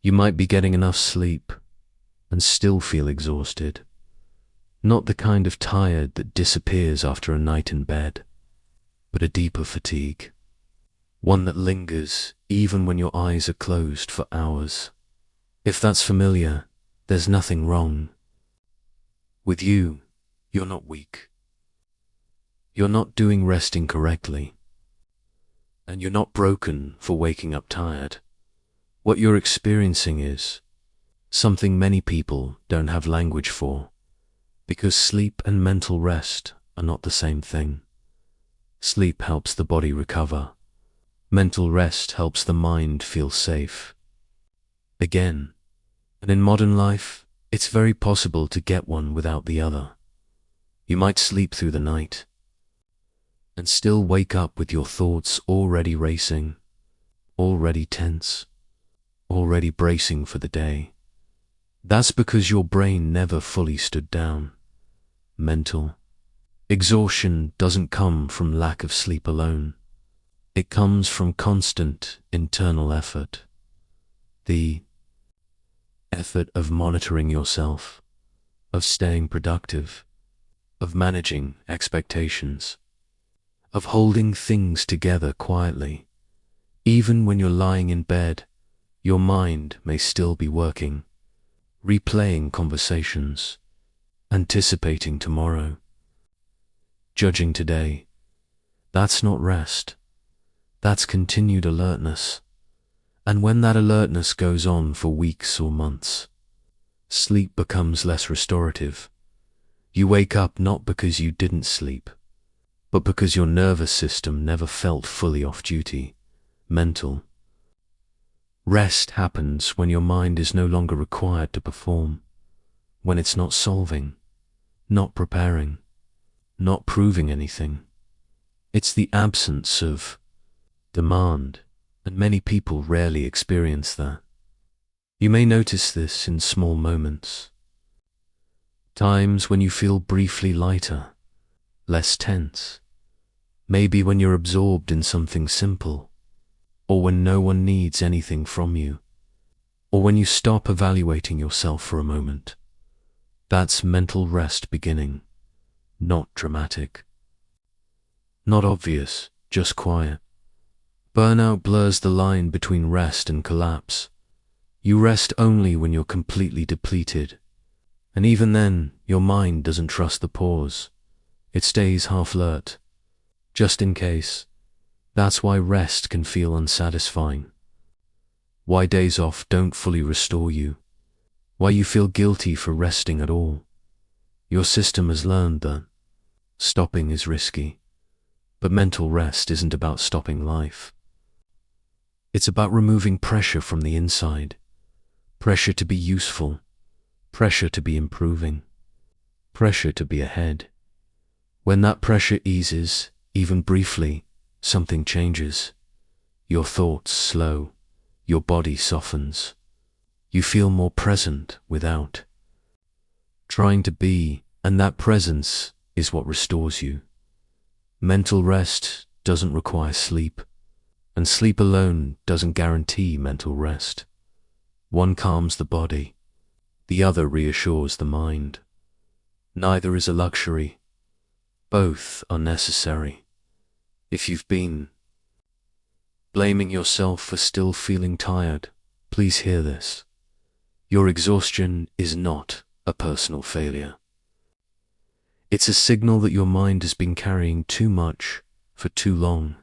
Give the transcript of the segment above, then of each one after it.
You might be getting enough sleep and still feel exhausted. Not the kind of tired that disappears after a night in bed, but a deeper fatigue. One that lingers even when your eyes are closed for hours. If that's familiar, there's nothing wrong. With you, you're not weak. You're not doing resting correctly. And you're not broken for waking up tired. What you're experiencing is something many people don't have language for, because sleep and mental rest are not the same thing. Sleep helps the body recover. Mental rest helps the mind feel safe. Again, and in modern life, it's very possible to get one without the other. You might sleep through the night and still wake up with your thoughts already racing, already tense, already bracing for the day. That's because your brain never fully stood down. Mental exhaustion doesn't come from lack of sleep alone. It comes from constant internal effort. The effort of monitoring yourself, of staying productive, of managing expectations, of holding things together quietly. Even when you're lying in bed, your mind may still be working, replaying conversations, anticipating tomorrow, judging today. That's not rest. That's continued alertness. And when that alertness goes on for weeks or months, sleep becomes less restorative. You wake up not because you didn't sleep, but because your nervous system never felt fully off duty. Mental rest happens when your mind is no longer required to perform, when it's not solving, not preparing, not proving anything. It's the absence of demand, and many people rarely experience that. You may notice this in small moments. Times when you feel briefly lighter, less tense. Maybe when you're absorbed in something simple, or when no one needs anything from you, or when you stop evaluating yourself for a moment. That's mental rest beginning, not dramatic, not obvious, just quiet. Burnout blurs the line between rest and collapse. You rest only when you're completely depleted, and even then, your mind doesn't trust the pause. It stays half alert, just in case. That's why rest can feel unsatisfying. Why days off don't fully restore you. Why you feel guilty for resting at all. Your system has learned that stopping is risky. But mental rest isn't about stopping life. It's about removing pressure from the inside. Pressure to be useful. Pressure to be improving. Pressure to be ahead. When that pressure eases, even briefly, something changes. Your thoughts slow. Your body softens. You feel more present without trying to be, and that presence is what restores you. Mental rest doesn't require sleep, and sleep alone doesn't guarantee mental rest. One calms the body, the other reassures the mind. Neither is a luxury. Both are necessary. If you've been blaming yourself for still feeling tired, please hear this. Your exhaustion is not a personal failure. It's a signal that your mind has been carrying too much for too long,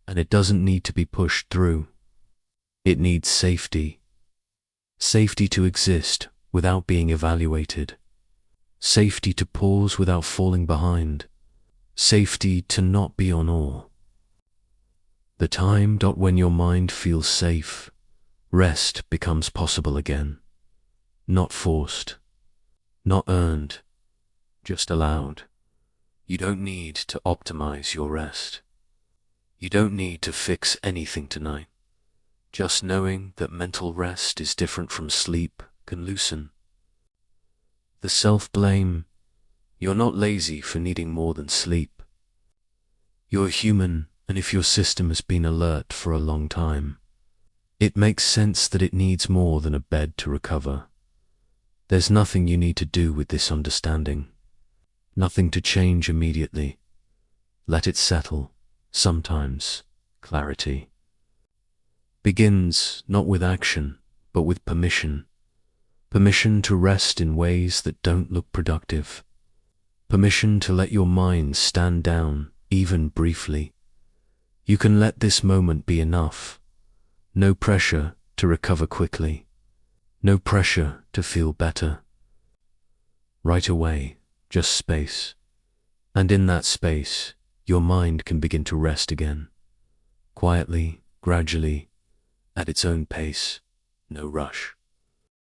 and it doesn't need to be pushed through. It needs safety. Safety to exist without being evaluated. Safety to pause without falling behind. Safety to not be on all. The time when your mind feels safe, rest becomes possible again. Not forced, not earned, just allowed. You don't need to optimize your rest. You don't need to fix anything tonight. Just knowing that mental rest is different from sleep can loosen. The self-blame, you're not lazy for needing more than sleep. You're human, and if your system has been alert for a long time, It makes sense that it needs more than a bed to recover. There's nothing you need to do with this understanding. Nothing to change immediately. Let it settle. Sometimes clarity begins not with action, but with permission. Permission to rest in ways that don't look productive. Permission to let your mind stand down, even briefly. You can let this moment be enough. No pressure to recover quickly. No pressure to feel better. Right away, just space. And in that space, your mind can begin to rest again. Quietly, gradually, at its own pace, no rush.